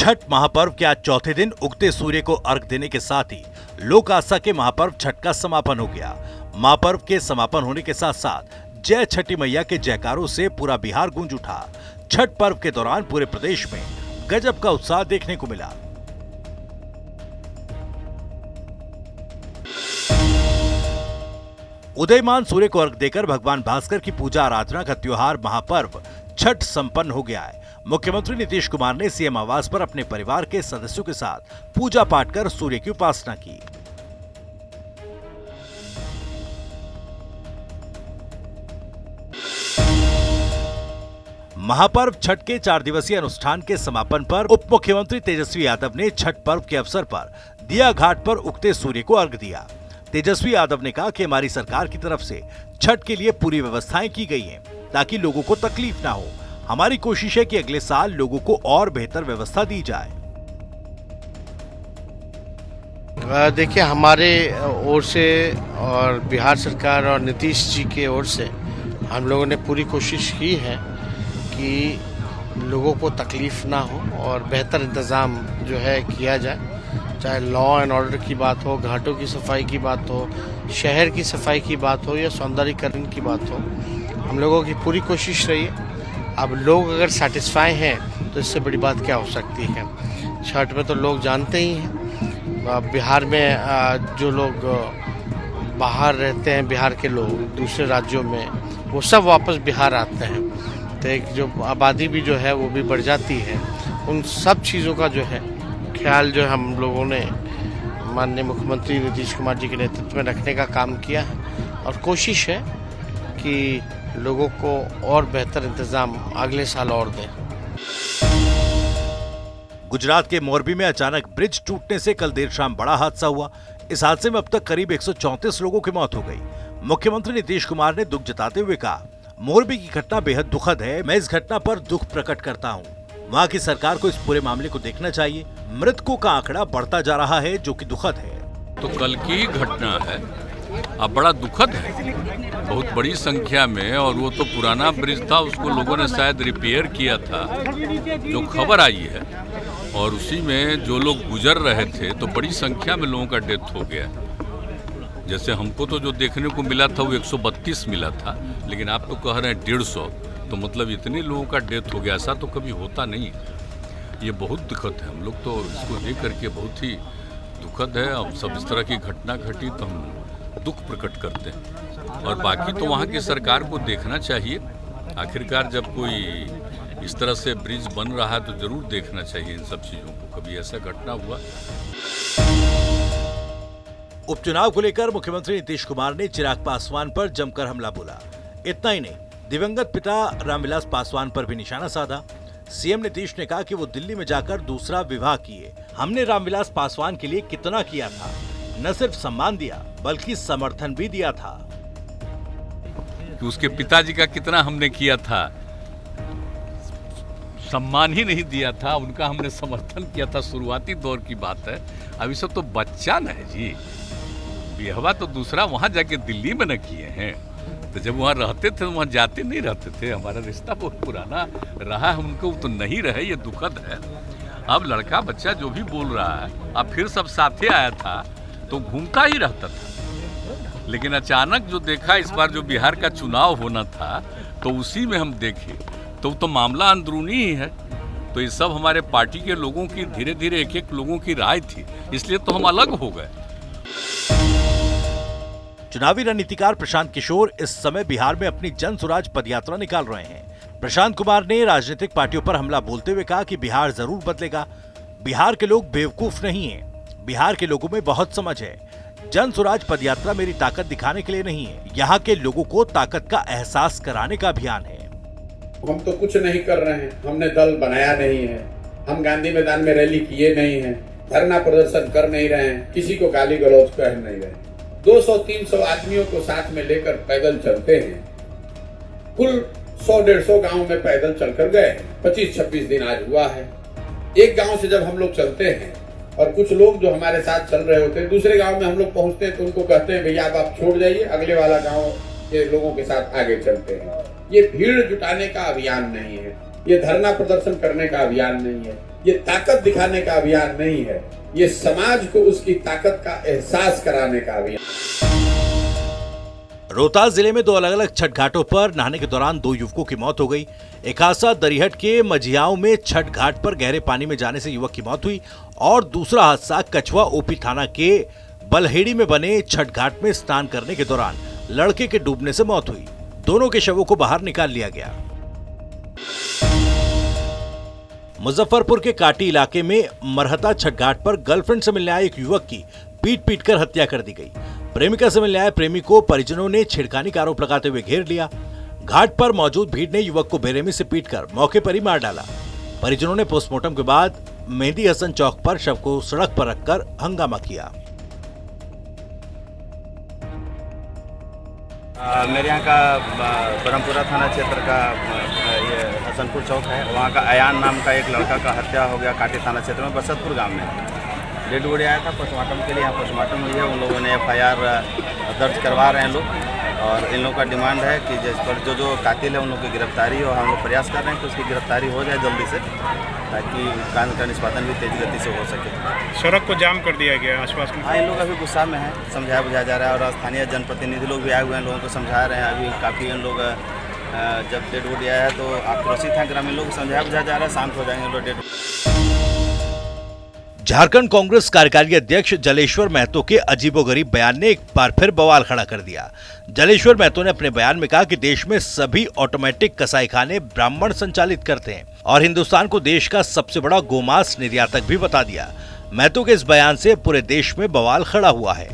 छठ महापर्व के आज चौथे दिन उगते सूर्य को अर्घ देने के साथ ही लोक आस्था के महापर्व छठ का समापन हो गया। महापर्व के समापन होने के साथ साथ जय छठी मैया के जयकारों से पूरा बिहार गूंज उठा। छठ पर्व के दौरान पूरे प्रदेश में गजब का उत्साह देखने को मिला। उदयमान सूर्य को अर्घ देकर भगवान भास्कर की पूजा आराधना का त्योहार महापर्व छठ संपन्न हो गया है। मुख्यमंत्री नीतीश कुमार ने सीएम आवास पर अपने परिवार के सदस्यों के साथ पूजा पाठ कर सूर्य की उपासना की। महापर्व छठ के 4 दिवसीय अनुष्ठान के समापन पर उप मुख्यमंत्री तेजस्वी यादव ने छठ पर्व के अवसर पर दिया घाट पर उगते सूर्य को अर्घ दिया। तेजस्वी यादव ने कहा कि हमारी सरकार की तरफ से छठ के लिए पूरी व्यवस्थाएं की गई हैं ताकि लोगों को तकलीफ ना हो। हमारी कोशिश है कि अगले साल लोगों को और बेहतर व्यवस्था दी जाए। देखिए, हमारे ओर से और बिहार सरकार और नीतीश जी के ओर से हम लोगों ने पूरी कोशिश की है कि लोगों को तकलीफ ना हो और बेहतर इंतज़ाम जो है किया जाए। चाहे लॉ एंड ऑर्डर की बात हो, घाटों की सफाई की बात हो, शहर की सफाई की बात हो या सौंदर्यीकरण की बात हो, हम लोगों की पूरी कोशिश रही है। अब लोग अगर सेटिस्फाई हैं तो इससे बड़ी बात क्या हो सकती है। छठ में तो लोग जानते ही हैं, बिहार में जो लोग बाहर रहते हैं, बिहार के लोग दूसरे राज्यों में, वो सब वापस बिहार आते हैं, तो एक जो आबादी भी जो है वो भी बढ़ जाती है। उन सब चीज़ों का जो है ख्याल जो हम लोगों ने माननीय मुख्यमंत्री नीतीश कुमार जी के नेतृत्व में रखने का काम किया है और कोशिश है कि लोगों को और बेहतर इंतजाम अगले साल और दें। गुजरात के मोरबी में अचानक ब्रिज टूटने से कल देर शाम बड़ा हादसा हुआ। इस हादसे में अब तक करीब 134 लोगों की मौत हो गई। मुख्यमंत्री नीतीश कुमार ने दुख जताते हुए कहा, मोरबी की घटना बेहद दुखद है। मैं इस घटना पर दुख प्रकट करता हूँ। वहाँ की सरकार को इस पूरे मामले को देखना चाहिए। मृतकों का आंकड़ा बढ़ता जा रहा है, जो कि दुखद है। तो कल की घटना है, अब बड़ा दुखद है, बहुत बड़ी संख्या में, और वो तो पुराना ब्रिज था, उसको लोगों ने शायद रिपेयर किया था, जो खबर आई है, और उसी में जो लोग गुजर रहे थे तो बड़ी संख्या में लोगों का डेथ हो गया। जैसे हमको तो जो देखने को मिला था वो 132 मिला था, लेकिन आप तो कह रहे हैं 150, तो मतलब इतने लोगों का डेथ हो गया। ऐसा तो कभी होता नहीं है। ये बहुत दुखद है। हम लोग तो इसको देख करके बहुत ही दुखद है। अब सब इस तरह की घटना घटी तो हम दुख प्रकट करते हैं, और बाकी तो वहाँ की सरकार को देखना चाहिए। आखिरकार जब कोई इस तरह से ब्रिज बन रहा है तो जरूर देखना चाहिए इन सब चीज़ों को। कभी ऐसा घटना हुआ। उपचुनाव को लेकर मुख्यमंत्री नीतीश कुमार ने चिराग पासवान पर जमकर हमला बोला। इतना ही नहीं, दिवंगत पिता रामविलास पासवान पर भी निशाना साधा। सीएम नीतीश ने कहा कि वो दिल्ली में जाकर दूसरा विवाह किए। हमने रामविलास पासवान के लिए कितना किया था, न सिर्फ सम्मान दिया बल्कि समर्थन भी दिया था। कि उसके पिताजी का कितना हमने किया था, सम्मान ही नहीं दिया था, उनका हमने समर्थन किया था। शुरुआती दौर की बात है। अभी सब तो बच्चा न है जी। विवाह तो दूसरा वहां जाके दिल्ली में न किए हैं। तो जब वहाँ रहते थे तो वहाँ जाते नहीं रहते थे। हमारा रिश्ता बहुत पुराना रहा है, उनको तो नहीं रहे। ये दुखद है। अब लड़का बच्चा जो भी बोल रहा है, अब फिर सब साथे आया था तो घूमता ही रहता था, लेकिन अचानक जो देखा इस बार जो बिहार का चुनाव होना था तो उसी में हम देखे तो मामला अंदरूनी ही है। तो ये सब हमारे पार्टी के लोगों की धीरे धीरे एक एक लोगों की राय थी, इसलिए तो हम अलग हो गए। चुनावी रणनीतिकार प्रशांत किशोर इस समय बिहार में अपनी जन स्वराज पदयात्रा निकाल रहे हैं। प्रशांत कुमार ने राजनीतिक पार्टियों पर हमला बोलते हुए कहा कि बिहार जरूर बदलेगा। बिहार के लोग बेवकूफ नहीं हैं। बिहार के लोगों में बहुत समझ है। जन स्वराज पदयात्रा मेरी ताकत दिखाने के लिए नहीं है, यहाँ के लोगों को ताकत का एहसास कराने का अभियान है। हम तो कुछ नहीं कर रहे हैं, हमने दल बनाया नहीं है, हम गांधी मैदान में रैली किए नहीं है, धरना प्रदर्शन कर नहीं रहे हैं, किसी को गाली गलौज कर नहीं रहे। 200-300 आदमियों को साथ में लेकर पैदल चलते हैं। कुल 100-150 गांव में पैदल चलकर गए। 25-26 दिन आज हुआ है। एक गांव से जब हम लोग चलते हैं और कुछ लोग जो हमारे साथ चल रहे होते हैं, दूसरे गांव में हम लोग पहुंचते हैं तो उनको कहते हैं भैया आप छोड़ जाइए, अगले वाला गांव के लोगों के साथ आगे चलते हैं। ये भीड़ जुटाने का अभियान नहीं है, ये धरना प्रदर्शन करने का अभियान नहीं है, ये ताकत दिखाने का अभियान नहीं है, ये समाज को उसकी ताकत का एहसास कराने का अभियान। रोहतास जिले में 2 अलग-अलग छठ घाटों पर नहाने के दौरान 2 युवकों की मौत हो गई। एक हादसा दरिहट के मझियाओं में छठ घाट पर गहरे पानी में जाने से युवक की मौत हुई और दूसरा हादसा कछुआ ओपी थाना के बलहेड़ी में बने छठ घाट में स्नान करने के दौरान लड़के के डूबने से मौत हुई। दोनों के शवों को बाहर निकाल लिया गया। मुजफ्फरपुर के काटी इलाके में मरहता छठ घाट पर गर्लफ्रेंड से मिलने आए एक युवक की पीट कर हत्या कर दी गई। प्रेमिका से मिलने आए प्रेमी को परिजनों ने छेड़खानी का आरोप लगाते हुए घेर लिया। घाट पर मौजूद भीड़ ने युवक को बेरहमी से पीटकर मौके पर ही मार डाला। परिजनों ने पोस्टमार्टम के बाद मेहंदी हसन चौक पर शव को सड़क पर रखकर हंगामा किया। मेरे यहाँ का ब्रह्मपुरा थाना क्षेत्र का ये हसनपुर चौक है। वहाँ का अयान नाम का एक लड़का का हत्या हो गया काटी थाना क्षेत्र में बसतपुर गांव में। डेड बॉडी आया था पोस्टमार्टम के लिए, यहाँ पोस्टमार्टम हुई है। उन लोगों ने FIR दर्ज करवा रहे हैं लोग और इन लोगों का डिमांड है कि जिस पर जो कातिल है उन लोगों की गिरफ्तारी हो। हम लोग प्रयास कर रहे हैं कि उसकी गिरफ्तारी हो जाए जल्दी से, ताकि कांड का निष्पादन भी तेज गति से हो सके। सड़क को जाम कर दिया गया आसपास में। हाँ, इन लोग अभी गुस्सा में हैं, समझाया बुझाया जा रहा है और स्थानीय जनप्रतिनिधि लोग भी आए हुए हैं, लोगों को समझा रहे हैं। अभी काफ़ी इन लोग जब डेड बॉडी आया है तो आक्रोशित हैं ग्रामीण लोग, समझाया बुझाया जा रहा है, शांत हो जाएंगे लोग। डेड झारखंड कांग्रेस कार्यकारी अध्यक्ष जलेश्वर महतो के अजीबोगरीब बयान ने एक बार फिर बवाल खड़ा कर दिया। जलेश्वर महतो ने अपने बयान में कहा कि देश में सभी ऑटोमेटिक कसाईखाने ब्राह्मण संचालित करते हैं और हिंदुस्तान को देश का सबसे बड़ा गोमांस निर्यातक भी बता दिया। महतो के इस बयान से पूरे देश में बवाल खड़ा हुआ है।